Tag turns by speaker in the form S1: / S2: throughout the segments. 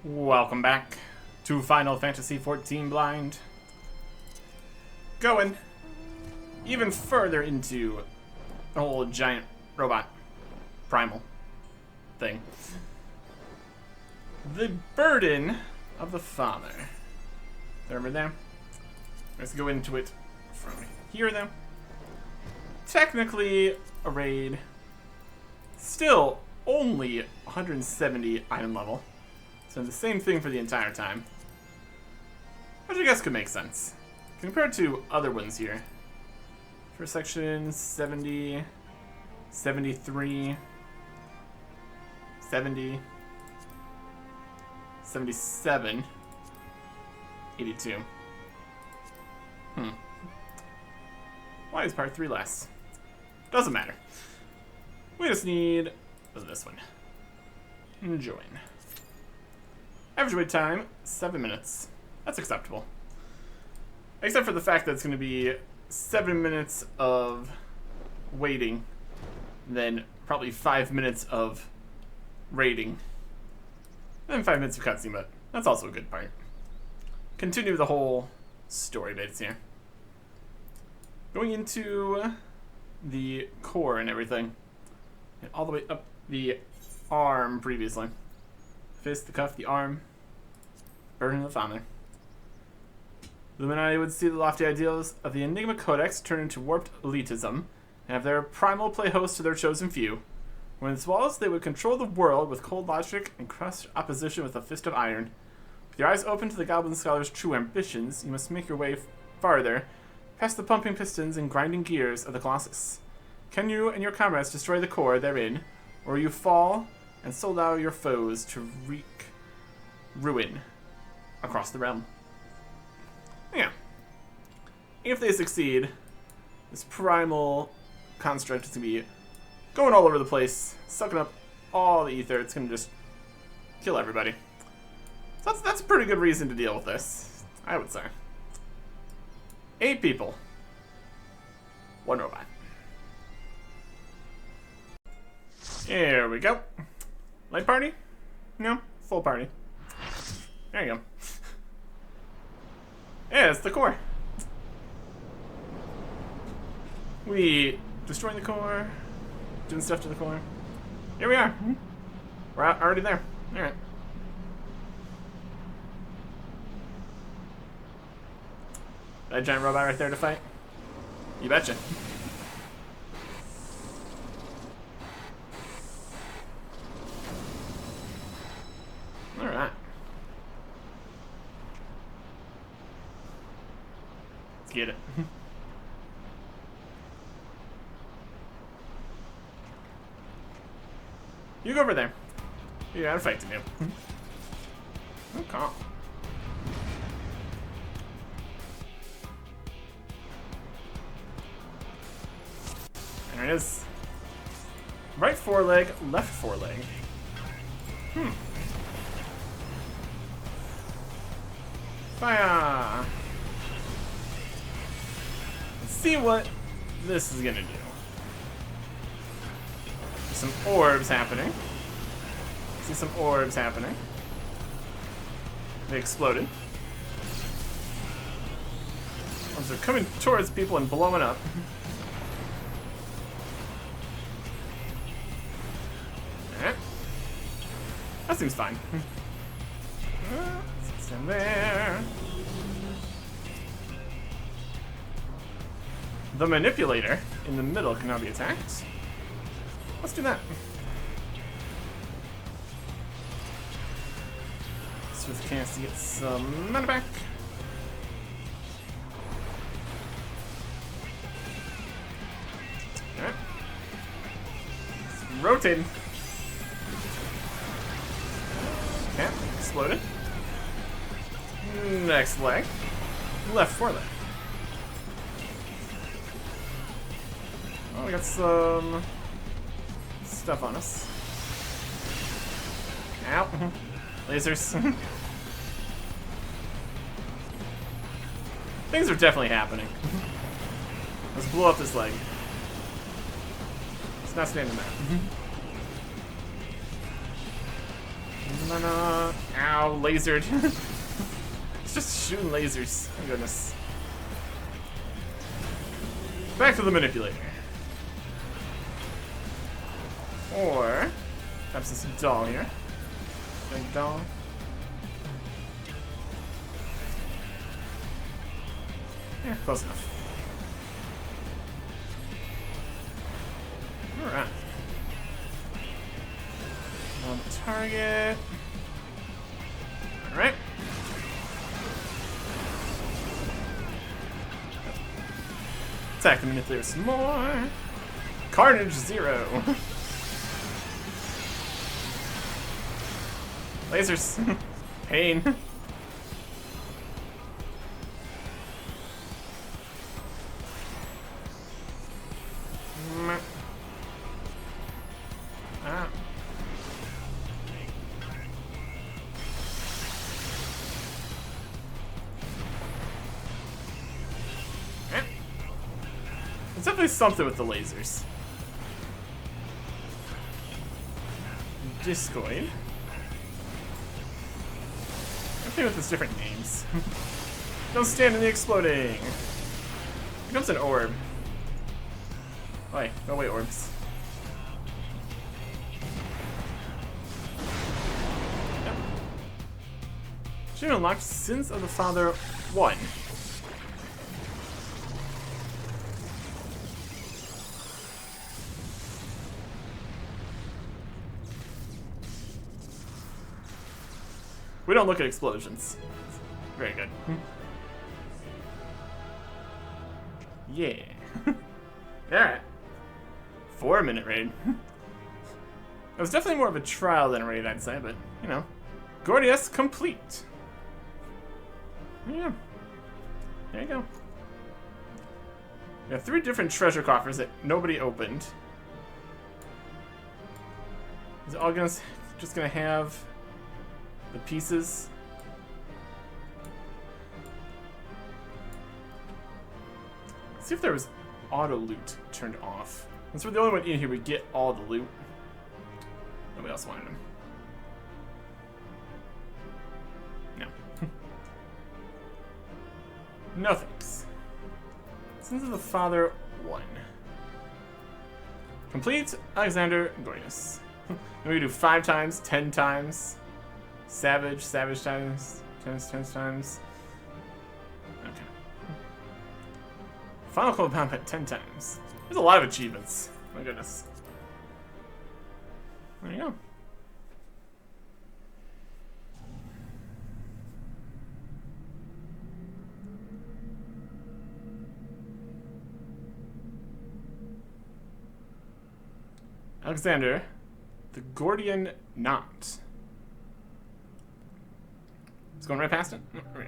S1: Welcome back to Final Fantasy XIV Blind. Going even further into the whole giant robot primal thing. The burden of the father. Over there. Let's go into it from here though. Technically a raid. Still only 170 item level. So the same thing for the entire time. Which I guess could make sense. Compared to other ones here. First section, 70, 73, 70, 77, 82. Why is part 3 less? Doesn't matter. We just need this one. Join. Average wait time, 7 minutes. That's acceptable. Except for the fact that it's going to be 7 minutes of waiting, then probably 5 minutes of raiding, and 5 minutes of cutscene, but that's also a good part. Continue the whole story bits here. Going into the core and everything, and all the way up the arm previously. Fist, the cuff, the arm, burden of the father. The Illuminati would see the lofty ideals of the Enigma Codex turn into warped elitism, and have their primal play host to their chosen few. When in swallows, they would control the world with cold logic and crush opposition with a fist of iron. With your eyes open to the Goblin Scholar's true ambitions, you must make your way farther, past the pumping pistons and grinding gears of the Colossus. Can you and your comrades destroy the core therein, or you fall and so allow your foes to wreak ruin across the realm? Yeah. If they succeed, this primal construct is going to be going all over the place, sucking up all the ether. It's going to just kill everybody. So that's a pretty good reason to deal with this, I would say. 8 people. 1 robot. Here we go. Light party? No, full party. There you go. Yeah, it's the core. We destroying the core, doing stuff to the core. Here we are. We're already there. All right. That giant robot right there to fight? You betcha. Alright. Let's get it. You go over there. You got a fight to do. Okay. There it is. Right foreleg, left foreleg. Fire! Let's see what this is gonna do. Some orbs happening. See some orbs happening. They exploded. Orbs are coming towards people and blowing up. Alright. That seems fine. Stand there. The manipulator in the middle can now be attacked. Let's do that. Swift cast to get some mana back. Alright. Rotating. Okay, exploded. Next leg. Left foreleg. Oh, we got some stuff on us. Ow. Lasers. Things are definitely happening. Let's blow up this leg. It's not standing there. No, no. Ow, lasered. It's just shooting lasers. Oh, goodness. Back to the manipulator. Or perhaps this doll here. Big doll. Yeah, close enough. Alright. On the target. Alright. Attack the manipulator some more. Carnage 0. Lasers. Pain. Ah. There's definitely something with the lasers. Discoid. Everything with its different names. Don't stand in the exploding. Here comes an orb. Oh, wait, no way, orbs. Yep. Achievement unlocked Sins of the Father 1. We don't look at explosions. Very good. Yeah. Alright. 4-minute raid. It was definitely more of a trial than a raid, I'd say, but, you know. Gordius complete. Yeah. There you go. We have 3 different treasure coffers that nobody opened. Is it all gonna, just gonna have the pieces? Let's see if there was auto loot turned off. Since we're the only one in here, we get all the loot. Nobody else wanted them. No. No thanks. Sins of the Father 1. Complete Alexander Gordius. Then we do 5 times, 10 times. Savage times, 10 times. Okay. Final Cold Combat 10 times. There's a lot of achievements. My goodness. There you go. Alexander, the Gordian Knot. It's going right past it? Oh, there we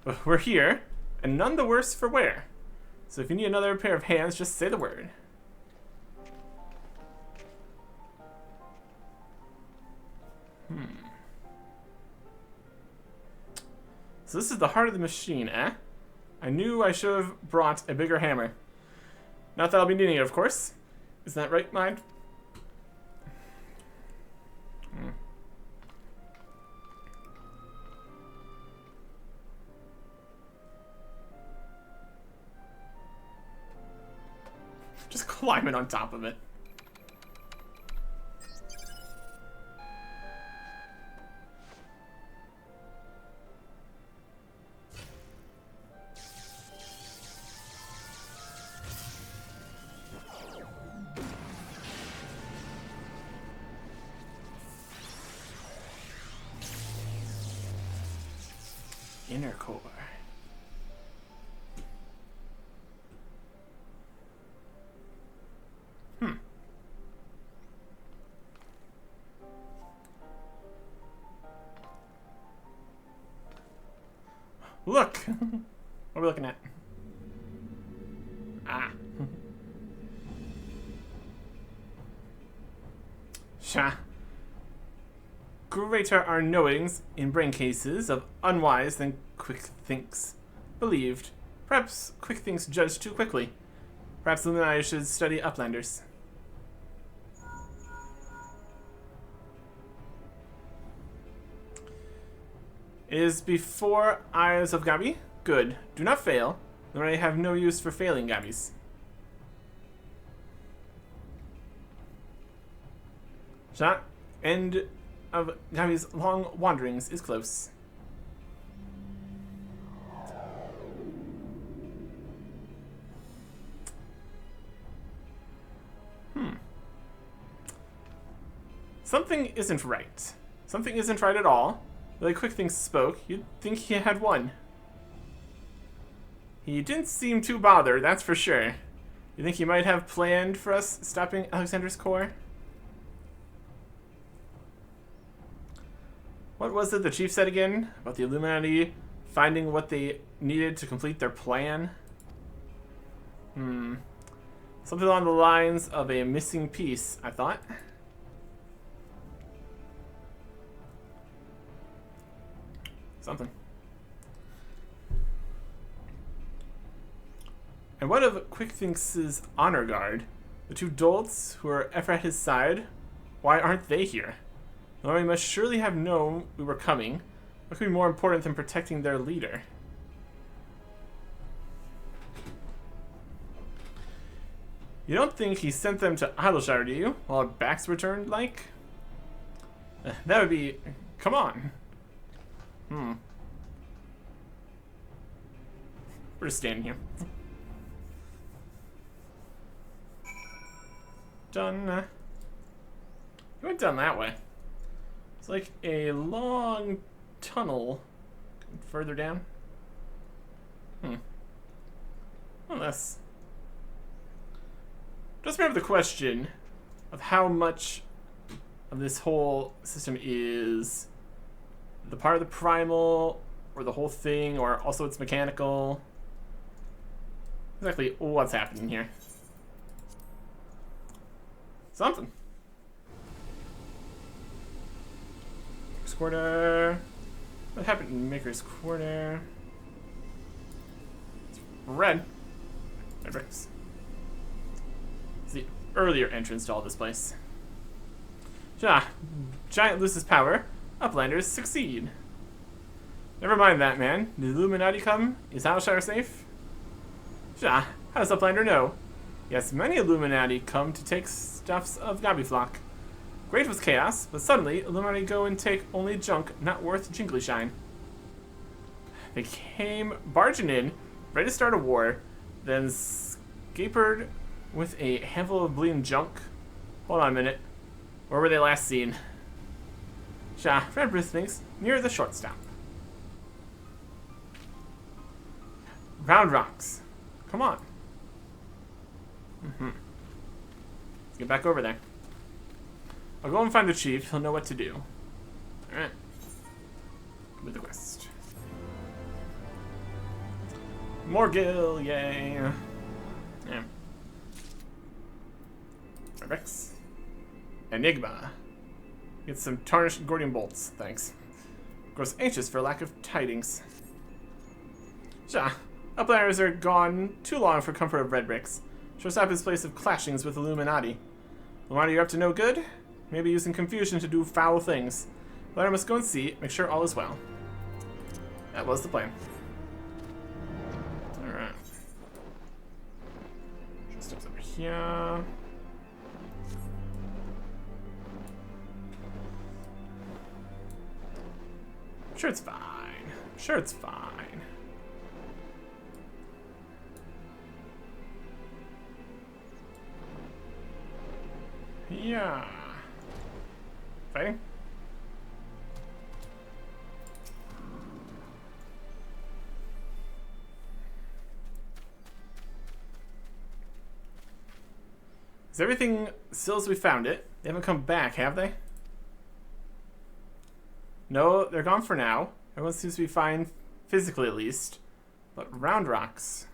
S1: go. We're here, and none the worse for wear. So if you need another pair of hands, just say the word. So this is the heart of the machine, eh? I knew I should have brought a bigger hammer. Not that I'll be needing it, of course. Isn't that right, mind? Just climbing on top of it. Inner core. Look! What are we looking at? Ah. Sha. Greater our knowings in brain cases of unwise than quick thinks believed. Perhaps quick thinks judged too quickly. Perhaps Illuminati should study Uplanders. It is before eyes of Gabi. Good. Do not fail. Illuminati have no use for failing Gabis. Shot. End of Gabi's long wanderings is close. Something isn't right. Something isn't right at all. The way Quick Things spoke, you'd think he had won. He didn't seem too bothered, that's for sure. You think he might have planned for us stopping Alexander's core? What was it the chief said again? About the Illuminati finding what they needed to complete their plan? Something along the lines of a missing piece, I thought. Something. And what of Quick Thinks' honor guard? The two dolts who are ever at his side? Why aren't they here? Well, we must surely have known we were coming. What could be more important than protecting their leader? You don't think he sent them to Idleshire, do you? While our backs were turned, like? That would be... Come on. We're just standing here. Done. He went down that way. It's like a long tunnel further down. Unless... Just remember the question of how much of this whole system is the part of the primal, or the whole thing, or also it's mechanical. Exactly what's happening here. Something. Maker's Quarter. What happened in Maker's Quarter? It's red. Red bricks. It's the earlier entrance to all this place. Giant loses power. Uplanders succeed. Never mind that, man. Did the Illuminati come? Is Alshire safe? How does Uplander know? Yes, many Illuminati come to take stuffs of Gabiflock. Great was chaos, but suddenly Illuminati go and take only junk not worth jingly shine. They came barging in, ready to start a war, then scapered with a handful of bleeding junk. Hold on a minute. Where were they last seen? Red Bruce thinks near the short stop. Round rocks. Come on. Let's get back over there. I'll go and find the chief. He'll know what to do. Alright. With the quest. More gil, yay. Yeah. Rex. Enigma. Get some tarnished Gordian bolts, thanks. Grows anxious for lack of tidings. Uplanders are gone too long for comfort of red bricks. Shows up his place of clashings with Illuminati. Illuminati, you're up to no good? Maybe using confusion to do foul things. But I must go and see, make sure all is well. That was the plan. Alright. Steps over here. Sure it's fine. Sure it's fine. Yeah. Fighting? Is everything still as we found it? They haven't come back, have they? No, they're gone for now. Everyone seems to be fine, physically at least. But round rocks.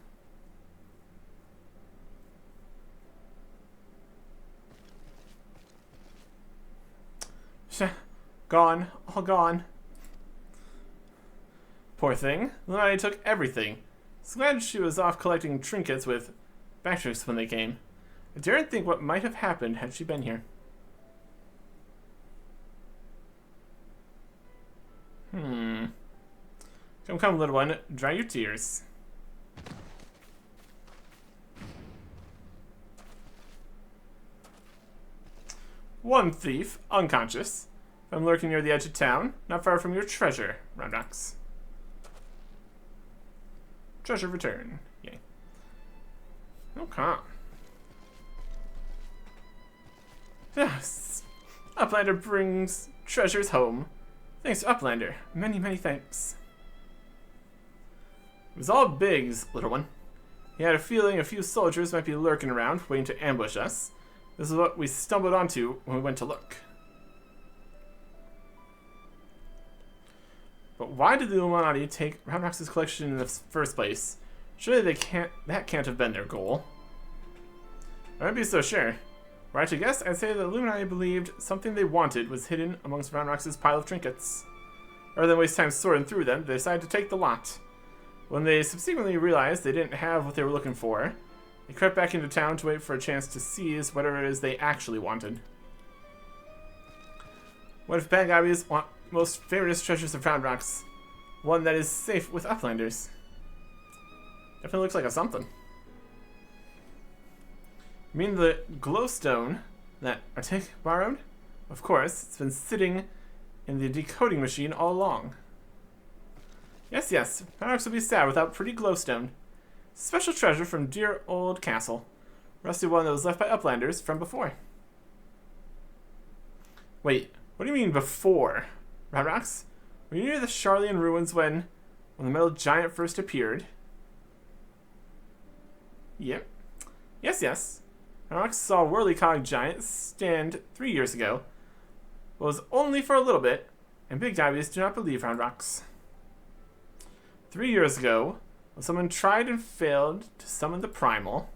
S1: Gone. All gone. Poor thing. Illuminati took everything. So glad she was off collecting trinkets with Bactrix when they came. I daren't think what might have happened had she been here. Come, come, little one. Dry your tears. One thief, unconscious. I'm lurking near the edge of town, not far from your treasure, Roundrox. Treasure return. Yay. Okay. Yes. Uplander brings treasures home. Thanks to Uplander. Many, many thanks. It was all Biggs, little one. He had a feeling a few soldiers might be lurking around, waiting to ambush us. This is what we stumbled onto when we went to look. But why did the Illuminati take Roundrox's collection in the first place? Surely that can't have been their goal. I wouldn't be so sure. Were I to guess, I'd say the Illuminati believed something they wanted was hidden amongst Roundrox's pile of trinkets. Rather than waste time sorting through them, they decided to take the lot. When they subsequently realized they didn't have what they were looking for, they crept back into town to wait for a chance to seize whatever it is they actually wanted. What if bad guys want most favorite treasures of Roundrox? One that is safe with Uplanders. Definitely looks like a something. You mean the glowstone that Arctic borrowed? Of course, it's been sitting in the decoding machine all along. Yes, yes, Roundrox will be sad without pretty glowstone. Special treasure from dear old castle. Rusty one that was left by Uplanders from before. Wait, what do you mean before? Roundrox? Were you near the Charlian ruins when the metal giant first appeared? Yep. Yes, yes. Roundrox saw a Whirlycog giant stand 3 years ago. But it was only for a little bit, and big diabetes do not believe Roundrox. 3 years ago, when someone tried and failed to summon the primal.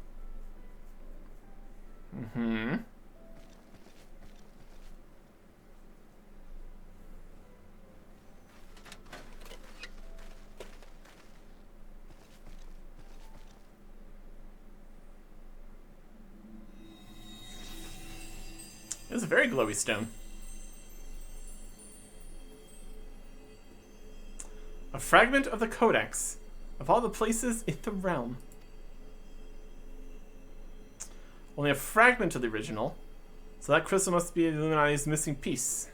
S1: It was a very glowy stone. A fragment of the Codex. Of all the places in the realm. Only a fragment of the original. So that crystal must be the Illuminati's missing piece.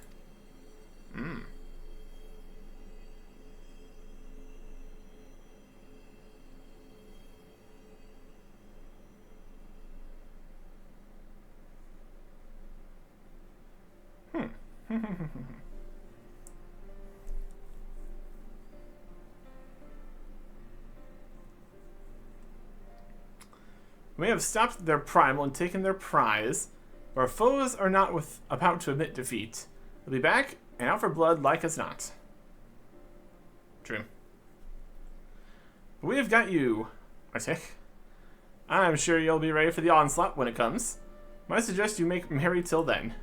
S1: We have stopped their primal and taken their prize, but our foes are not about to admit defeat. They'll be back and out for blood like as not. True. But we have got you, Arctic. I'm sure you'll be ready for the onslaught when it comes. Might suggest you make merry till then.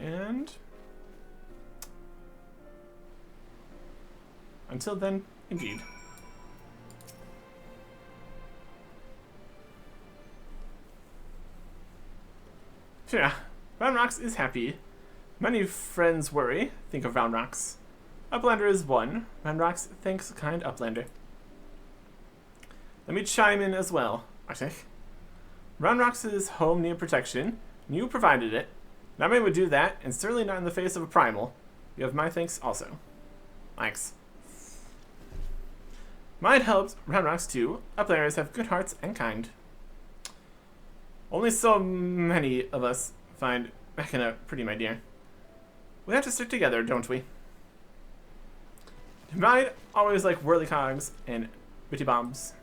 S1: And until then, indeed. Yeah, Roundrox is happy. Many friends worry. Think of Roundrox. Uplander is one. Roundrox thanks kind Uplander. Let me chime in as well, Arctic. Roundrox's home needed protection. You provided it. Not many would do that, and certainly not in the face of a primal. You have my thanks also. Thanks. Mine helped Roundrox too. Uplanders have good hearts and kind. Only so many of us find Mechana pretty, my dear. We have to stick together, don't we? Mine always like Whirlycogs and Bitty Bombs.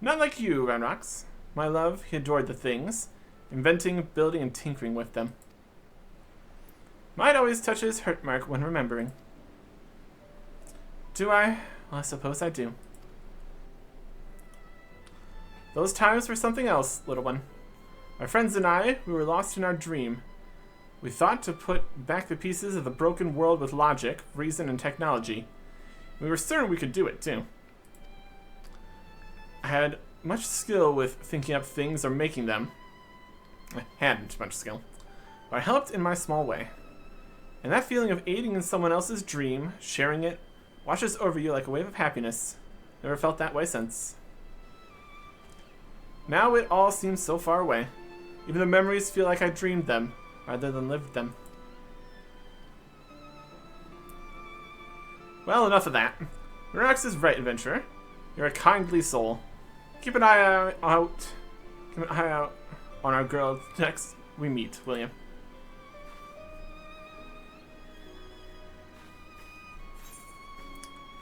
S1: Not like you, Roundrox. My love, he adored the things. Inventing, building, and tinkering with them. Mine always touches hurt mark when remembering. Do I? Well, I suppose I do. Those times were something else, little one. My friends and I, we were lost in our dream. We thought to put back the pieces of the broken world with logic, reason, and technology. We were certain we could do it, too. I had much skill with thinking up things or making them. I hadn't much skill. But I helped in my small way. And that feeling of aiding in someone else's dream, sharing it, washes over you like a wave of happiness. Never felt that way since. Now it all seems so far away. Even the memories feel like I dreamed them, rather than lived them. Well, enough of that. Mirax is right, adventurer. You're a kindly soul. Keep an eye out. Keep an eye out on our girl next we meet, will you?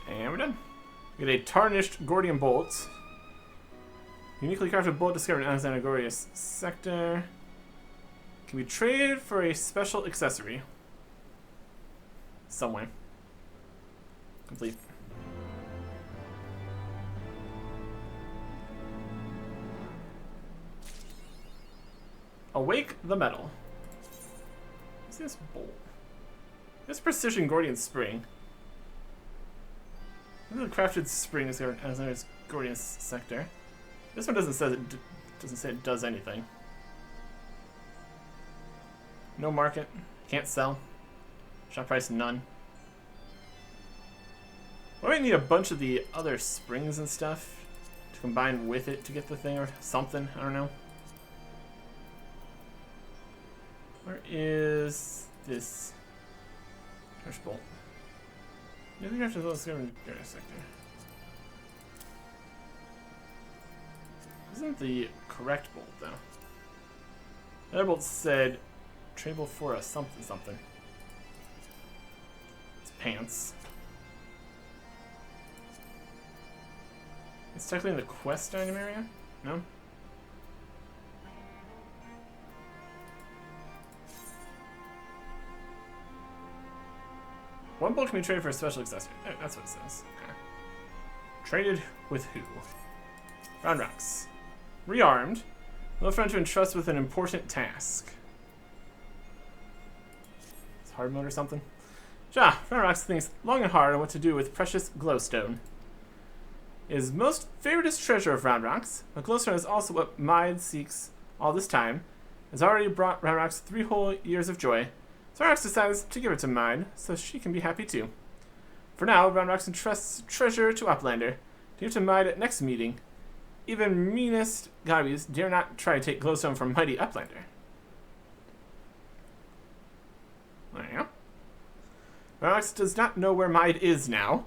S1: And we're done. We get a tarnished Gordian bolt. Uniquely crafted bolt discovered in Alexander Gordius sector. Can be traded for a special accessory. Somewhere. Complete. Awake the metal. What's this bolt? This precision Gordian spring. This is a crafted spring as there's Gordian sector. This one doesn't say it does anything. No market. Can't sell. Shop price none. We might need a bunch of the other springs and stuff to combine with it to get the thing or something. I don't know. Where is this trash bolt? I think I have to discover in the sector. Isn't the correct bolt though? The other bolt said tradable for a something something. It's pants. It's technically in the quest item area? No? One bolt can be traded for a special accessory. That's what it says. Okay. Traded with who? Roundrox. Rearmed. No friend to entrust with an important task. It's hard mode or something? Ja, Roundrox thinks long and hard on what to do with precious glowstone. His most favoritist treasure of Roundrox, but glowstone is also what Mide seeks all this time, has already brought Roundrox 3 whole years of joy. So Roundrox decides to give it to Mide, so she can be happy too. For now, Roundrox entrusts treasure to Uplander, to give to Mide at next meeting. Even meanest gobbies dare not try to take glowstone from mighty Uplander. There you go. Roundrox does not know where Mide is now.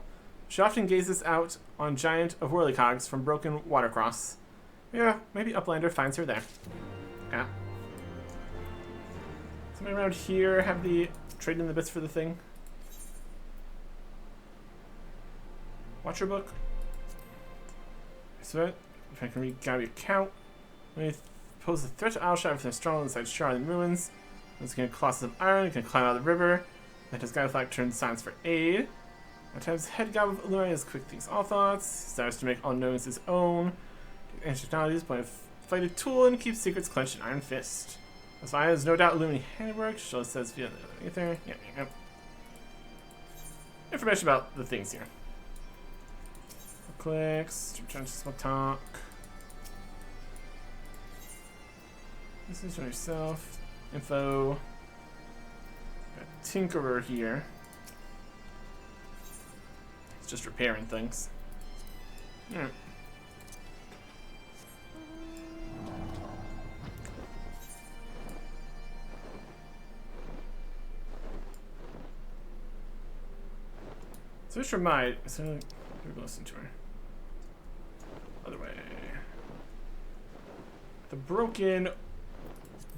S1: She often gazes out on giant of whirlycogs from broken watercross. Yeah, maybe Uplander finds her there. Yeah. Somebody around here have the trade in the bits for the thing. Watcher book. So if I can read Gabby account. When you pose a threat to Alshire with a strong inside Shard in ruins. It's going to Colossus of Iron, you can climb out of the river. That does Guy Flag turn silence for aid. At times, head god of Illinois is quick thinks all thoughts. Desires to make all knowings his own. Ancient technologies, point of fighted tool, and keeps secrets clenched in iron fist. That's fine. There's no doubt Illumini handiwork. She says via the ether. Yep. Information about the things here. Clicks. Return to small talk. This is from yourself. Info. Got Tinkerer here. It's just repairing things. Yeah. Switch from Mide. So we'll listen to her. Other way. The broken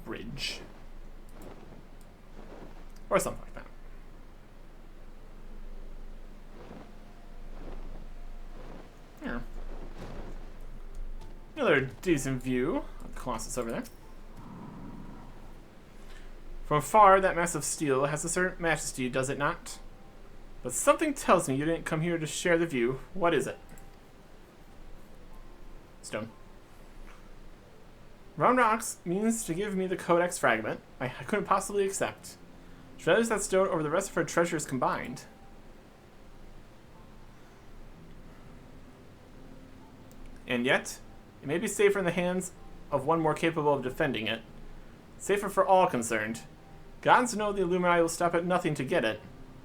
S1: bridge. Or something like that. Yeah. Another decent view of the Colossus over there. From afar, that mass of steel has a certain majesty, does it not? But something tells me you didn't come here to share the view. What is it? Stone. Round Rocks means to give me the Codex fragment I couldn't possibly accept. She values that stone over the rest of her treasures combined. And yet, it may be safer in the hands of one more capable of defending it. Safer for all concerned. Gods know the Illuminati will stop at nothing to get it.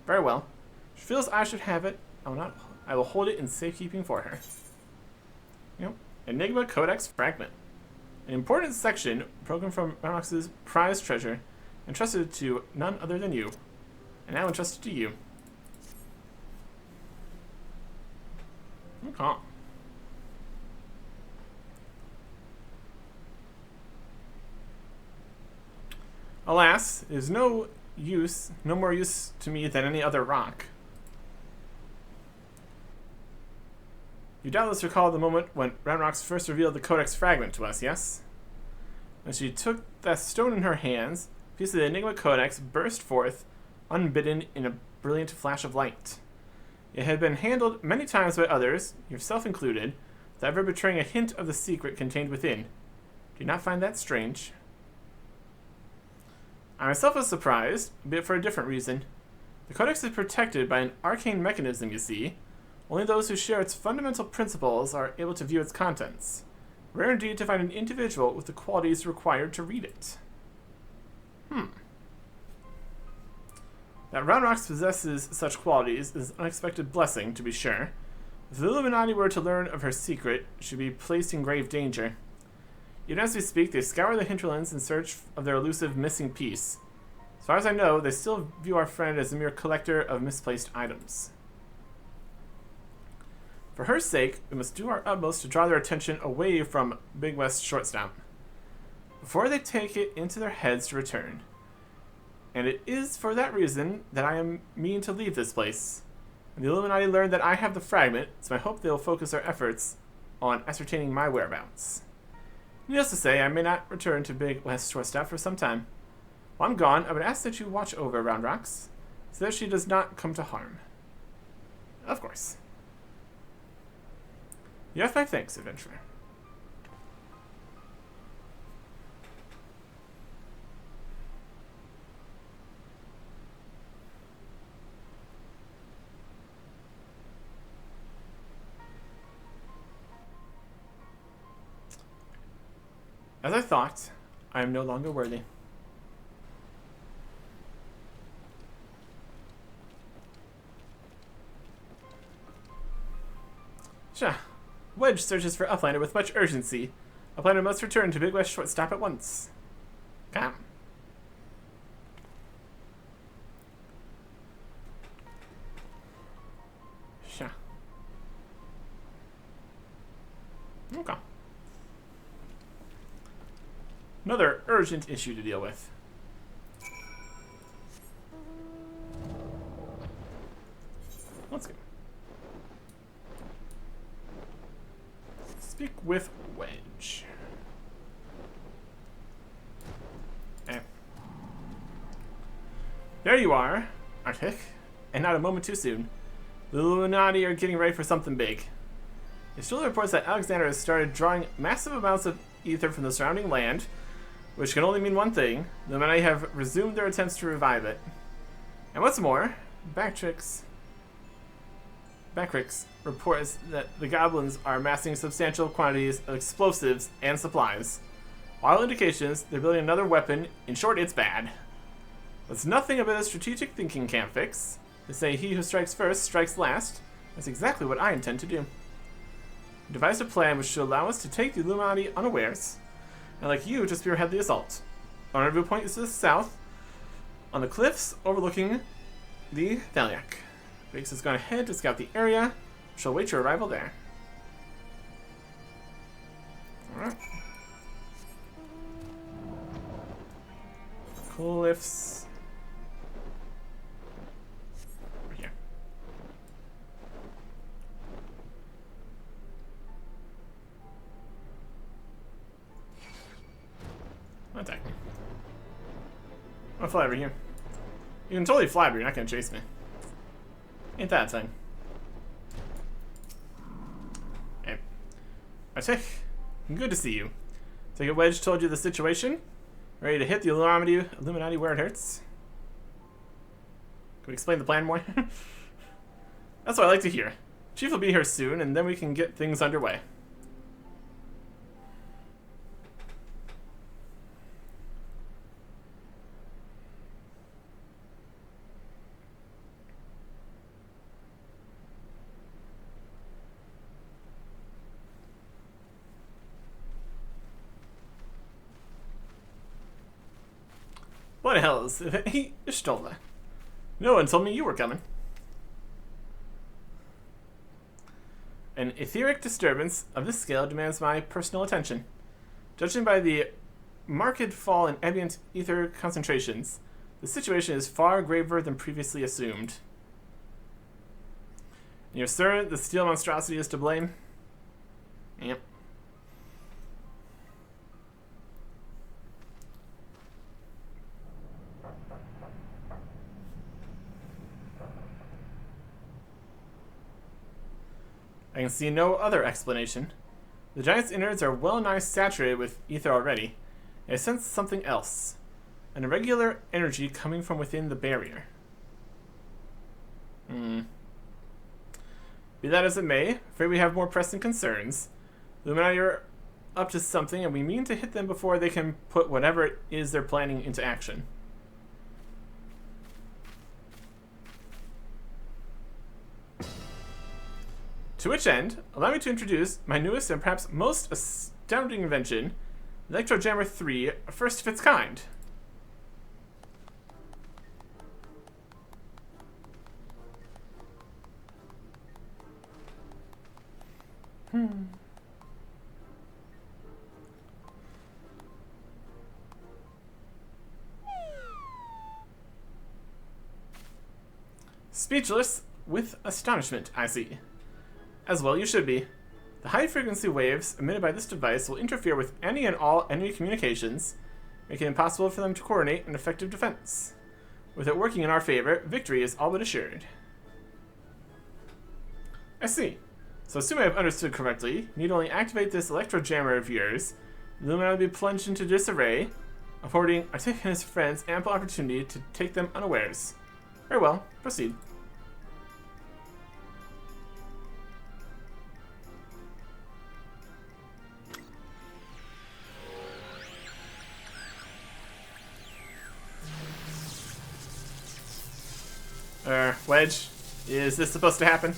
S1: Very well. She feels I should have it. I will hold it in safekeeping for her. Yep. Enigma Codex Fragment. An important section broken from Ronox's prized treasure, entrusted to none other than you. And now entrusted to you. Okay. Alas, it is no more use to me than any other rock. You doubtless recall the moment when Ramrox first revealed the Codex fragment to us, yes? When she took that stone in her hands, a piece of the Enigma Codex burst forth, unbidden in a brilliant flash of light. It had been handled many times by others, yourself included, without ever betraying a hint of the secret contained within. Do you not find that strange? I myself was surprised, but for a different reason. The Codex is protected by an arcane mechanism, you see. Only those who share its fundamental principles are able to view its contents. Rare indeed to find an individual with the qualities required to read it. That Roundrox possesses such qualities is an unexpected blessing, to be sure. If the Illuminati were to learn of her secret, she would be placed in grave danger. Even as we speak, they scour the hinterlands in search of their elusive missing piece. As far as I know, they still view our friend as a mere collector of misplaced items. For her sake, we must do our utmost to draw their attention away from Big West Shortstop before they take it into their heads to return. And it is for that reason that I mean to leave this place. When the Illuminati learn that I have the fragment, it's my hope they will focus their efforts on ascertaining my whereabouts. Needless to say, I may not return to Big West Shortstop for some time. While I'm gone, I would ask that you watch over Round Rocks, so that she does not come to harm. Of course. You have my thanks, adventurer. As I thought, I am no longer worthy. Sha. Wedge searches for Uplander with much urgency. Uplander must return to Big West Shortstop at once. Come. Sha. Okay. Another urgent issue to deal with. Let's go. Speak with Wedge. Eh. There you are, Arctic. And not a moment too soon. The Illuminati are getting ready for something big. It still reports that Alexander has started drawing massive amounts of ether from the surrounding land, which can only mean one thing: the Illuminati have resumed their attempts to revive it. And what's more, Backrix reports that the goblins are amassing substantial quantities of explosives and supplies. All indications they're building another weapon. In short, it's bad. What's nothing about a strategic thinking can't fix. They say he who strikes first strikes last. That's exactly what I intend to do. I devised a plan which should allow us to take the Illuminati unawares, and like you, to spearhead the assault. Our rendezvous point is to the south, on the cliffs overlooking the Thaliak. Biggs has gone ahead to scout the area. We shall wait your arrival there. Alright. Cliffs. Over here. Attack me. I'll fly over here. You can totally fly, but you're not gonna chase me. Ain't that a thing? Hey. Arctic, good to see you. Take it Wedge told you the situation. Ready to hit the Illuminati where it hurts? Can we explain the plan more? That's what I like to hear. Chief will be here soon, and then we can get things underway. What the hell is it? Hey, Stola. No one told me you were coming. An etheric disturbance of this scale demands my personal attention. Judging by the marked fall in ambient ether concentrations, the situation is far graver than previously assumed. You're certain the steel monstrosity is to blame? Yep. I can see no other explanation. The giant's innards are well nigh saturated with ether already. I sense something else. An irregular energy coming from within the barrier. Be that as it may, afraid we have more pressing concerns. The Illuminati are up to something, and we mean to hit them before they can put whatever it is they're planning into action. To which end, allow me to introduce my newest and perhaps most astounding invention, Electrojammer 3, first of its kind. Speechless with astonishment, I see. As well you should be. The high-frequency waves emitted by this device will interfere with any and all enemy communications, making it impossible for them to coordinate an effective defense. With it working in our favor, victory is all but assured. I see. So assuming I've understood correctly, you need only activate this electrojammer of yours, the Illuminati will be plunged into disarray, affording Arctic and his friends ample opportunity to take them unawares. Very well, proceed. Wedge, is this supposed to happen?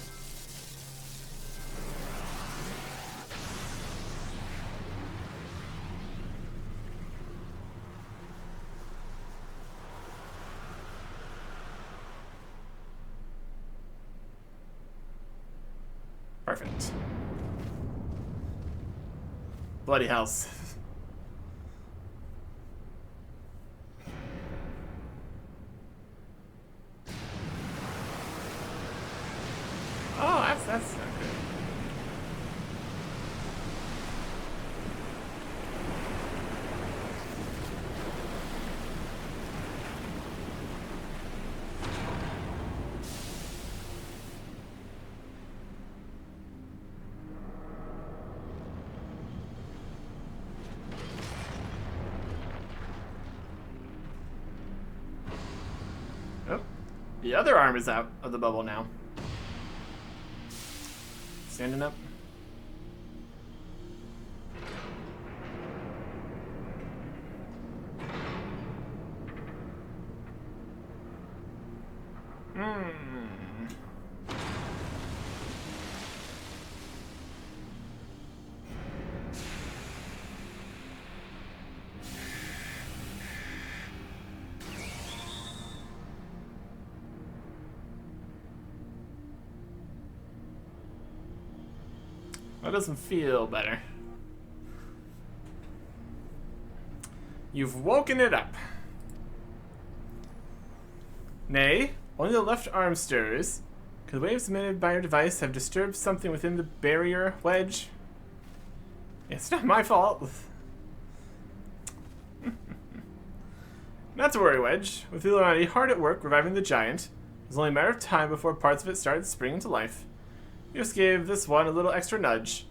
S1: Perfect. Bloody hells. That's not good. Oh, the other arm is out of the bubble now. Standing up. That doesn't feel better. You've woken it up. Nay, only the left arm stirs. Could the waves emitted by your device have disturbed something within the barrier, Wedge? It's not my fault. Not to worry, Wedge. With the Illuminati hard at work reviving the giant, it was only a matter of time before parts of it started springing to life. You just gave this one a little extra nudge.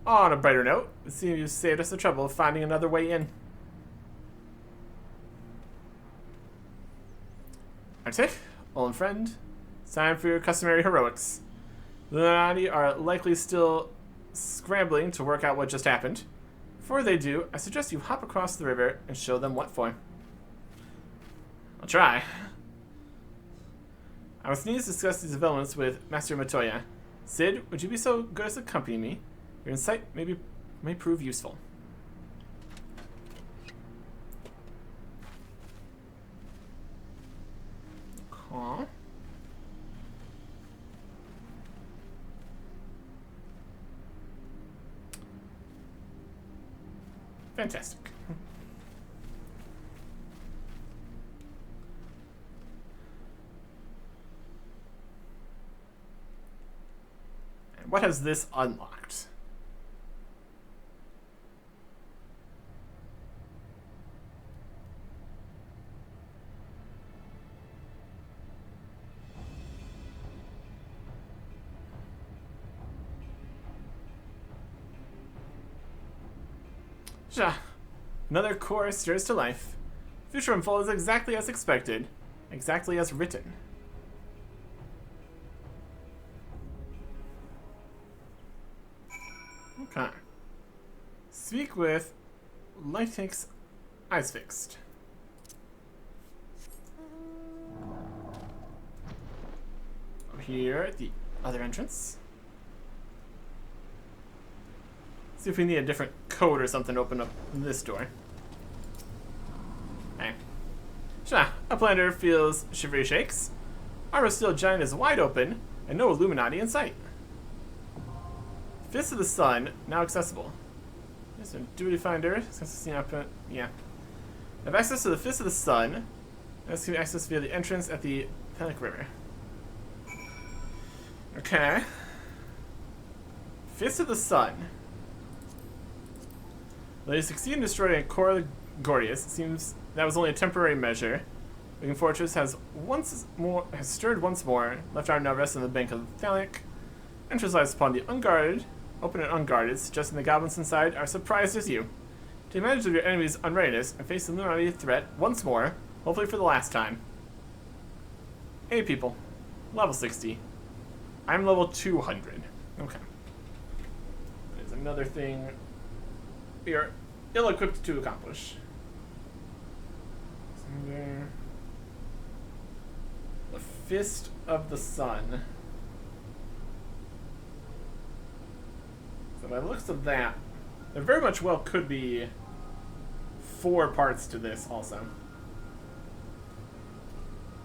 S1: On a brighter note, it seems you saved us the trouble of finding another way in. Arctic, old friend, it's time for your customary heroics. The Illuminati are likely still scrambling to work out what just happened. Before they do, I suggest you hop across the river and show them what for. I'll try. I was needed to discuss these developments with Master Matoya. Sid, would you be so good as to accompany me? Your insight may prove useful. Huh? Fantastic. And what has this unlocked? Another core stirs to life. Future unfolds exactly as expected, exactly as written. Okay. Speak with Lightix Eyes Fixed. Over here at the other entrance. See if we need a different code or something to open up this door. Hey. Uplander feels shivery shakes. Armor Steel Giant is wide open, and no Illuminati in sight. Fist of the Sun, now accessible. Yes, Duty Finder, yeah. Have access to the Fist of the Sun. This can be accessed via the entrance at the Panic River. Okay. Fist of the Sun. Though you succeed in destroying Cor Gordius, it seems that was only a temporary measure. Wigan Fortress has stirred once more, left our now rest on the bank of the Thalic. Entrance lies upon the unguarded, open and unguarded, suggesting the goblins inside are surprised as you. Take advantage of your enemy's unreadiness and face the Illuminati threat once more, hopefully for the last time. Hey people, level 60. I'm level 200. Okay. There's another thing we are ill-equipped to accomplish. The Fist of the Sun. So by the looks of that, there very much well could be 4 parts to this also.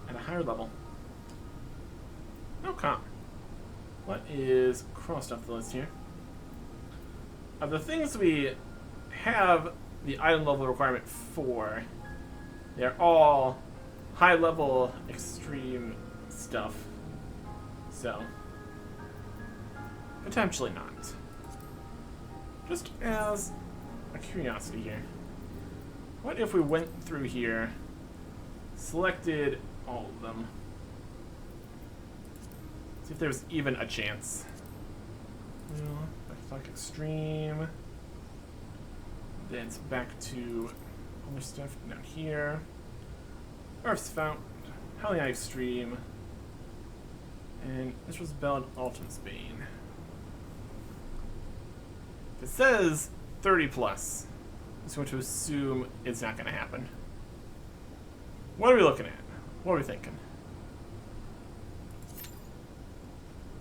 S1: At a higher level. Okay. What is crossed off the list here? Of the things we have the item level requirement for, they're all high level extreme stuff. So, potentially not. Just as a curiosity here, what if we went through here, selected all of them, see if there's even a chance. Like extreme. Then it's back to other stuff down here. Earth's Fount, Howling Eye Extreme, and this was Belled Ultimate's Bane. If it says 30 plus, I'm just going to assume it's not going to happen. What are we looking at? What are we thinking?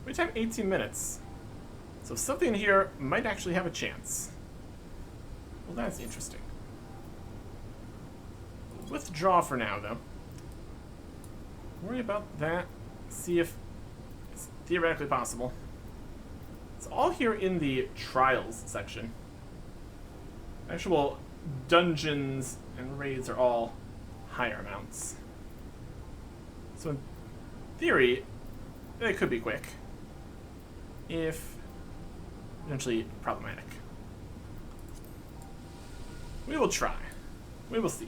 S1: We have 18 minutes. So something here might actually have a chance. Well, that's interesting. Withdraw for now, though. Worry about that. See if it's theoretically possible. It's all here in the Trials section. Actual dungeons and raids are all higher amounts. So in theory, they could be quick. If potentially problematic. We will try. We will see.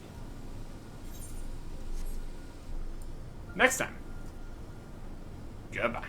S1: Next time. Goodbye.